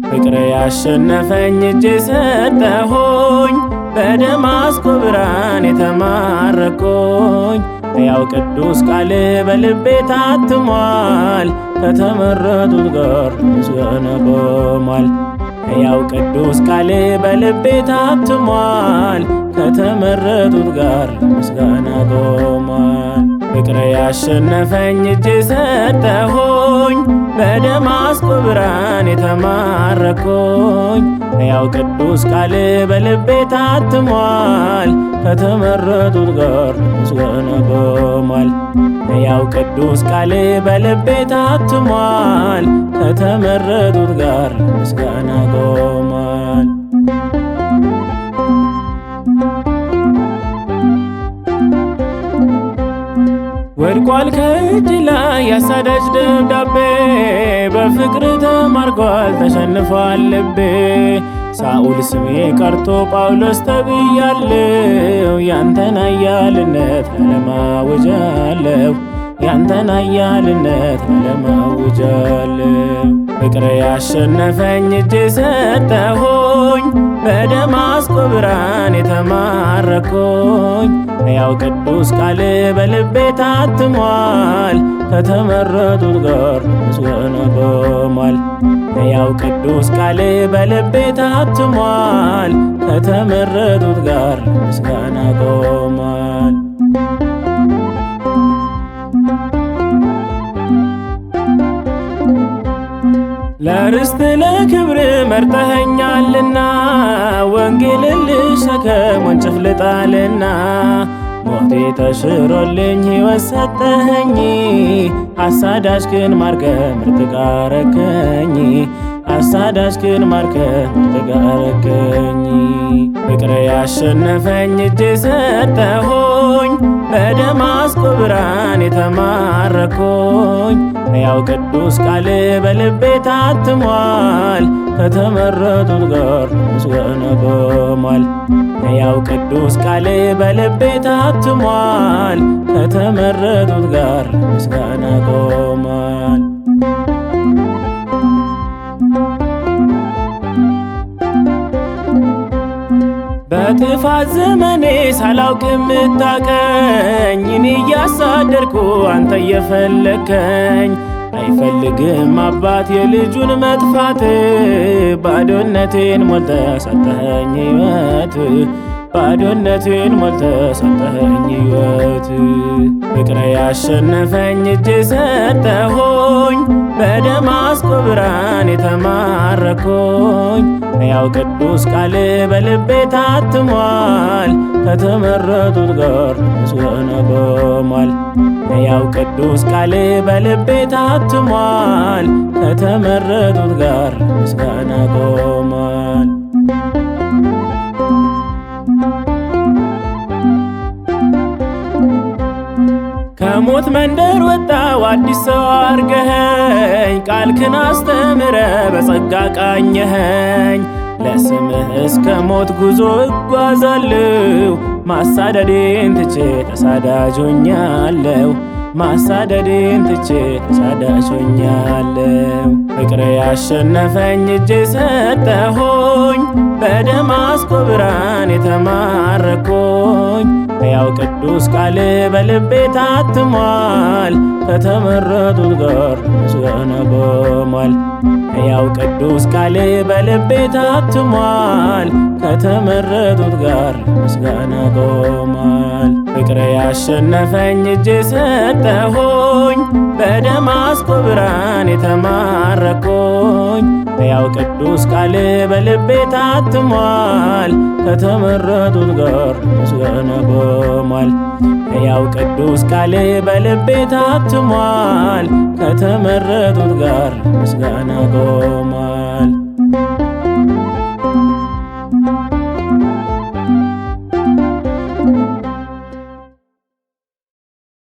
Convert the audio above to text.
ፍቅር ያሸነፈኝ እጄ ሰጠሁኝ በደማስቆ ብርሃን የተማረኩኝ ሕያው ቅዱስ ቃል በልቤ ታትሟል ከተመረጡት ጋር ምስጋና ቆሟል። ሕያው ቅዱስ ቃል በልቤ ታትሟል ከተመረጡት ጋር ምስጋና ቆሟል። ፍቅር ያሸነፈኝ እጄ ሰጠሁኝ በደማስቆ ብርሃን የተማረኩኝ ሕያው ቅዱስ ቃል በልቤ ታትሟል ከተመረጡት ጋር ምስጋና ቆሟል። ሕያው ቅዱስ ቃል በልቤ ታትሟል ከተመረጡት ጋር ምስጋና ቆሟል። ወድቋል ከእጅ ላይ ያሳዳጅ ደብዳቤ በፍቅር ተማርኳል ተሸንፏል ልቤ። ሳኦል ስሜ ቀርቶ ጳውሎስ ተብያለሁ ያንተን ኃያልነት ለዓለም አውጃለሁ ያንተን ኃያልነት ለዓለም አውጃለሁ። ፍቅር ያሸነፈኝ እጄ ሰጠሁኝ በደማስቆ ብርሃን የተማረኩኝ ሕያው ቅዱስ ቃል በልቤ ታትሟል ከተመረጡት ጋር ምስጋና ቆሟል። ሕያው ቅዱስ ቃል በልቤ ታትሟል ከተመረጡት ጋር ምስጋና ቆሟል። ለርስት ለክብር መርጠኸኛልና ወንጌልን ልሸከም ወንጭፍ ልጣልና ሞቴ ተሽሮልኝ ሕይወት ሰጠኸኝ አሳዳጅክን ማርከ ምርጥ ጋረከኝ አሳዳጅክን ማርከ ምርጥ ጋረከኝ። ፍቅር ያሸነፈኝ እጄ ሰጠሁኝ በደማስቆ ብርሃን የተማረኩኝ ሕያው ቅዱስ ቃል በልቤ ታትሟል ከተመረጡት ጋር ምስጋና ቆሟል። ሕያው ቅዱስ ቃል በልቤ ታትሟል ከተመረጡት ጋር ምስጋና ቆሟል። በጥፋት ዘመኔ ሳላውቅ የምታቀኝ እኔ እያሳደርኩ አንተ እየፈለከኝ አይፈልግም አባት የልጁን መጥፋት ባዶነቴን ሞልተ ሰጠኸኝ ሕይወት ባዶነቴን ሞልተ ሰጠኸኝ ሕይወት። ፍቅር ያሸነፈኝ እጄ ሰጠሁኝ በደማስቆ ብርሃን የተማረኩኝ ሕያው ቅዱስ ቃል በልቤ ታትሟል ከተመረጡት ጋር ምስጋና ቆሟል። ሕያው ቅዱስ ቃል በልቤ ታትሟል ከተመረጡት ጋር ምስጋና ቆሟል። ከሞት መንደር ወጣው አዲስ ሰው አርገኸኝ ቃልክን አስተምረ በጸጋ ቃኘኸኝ ለስምህ እስከ ሞት ጉዞ እጓዛለሁ ማሳደዴን ትቼ ተሳዳጅ ሆኛለሁ ማሳደዴን ትቼ ተሳዳጅ ሆኛለሁ። ፍቅር ያሸነፈኝ እጄ ሰጠሁኝ በደማስቆ ብርሃን የተማረኩኝ ሕያው ቅዱስ ቃል በልቤ ታትሟል ከተመረጡት ጋር ምስጋና ቆሟል። ሕያው ቅዱስ ቃል በልቤ ታትሟል ከተመረጡት ጋር ምስጋና ቆሟል። ፍቅር ያሸነፈኝ እጄ ሰጠሁኝ በደማስቆ ብርሃን የተማረኩኝ ሕያው ቅዱስ ቃል በልቤ ታትሟል። ከተመረጡት ጋር ምስጋና ቆሟል። ሕያው ቅዱስ ቃል በልቤ ታትሟል። ከተመረጡት ጋር ምስጋና ቆሟል።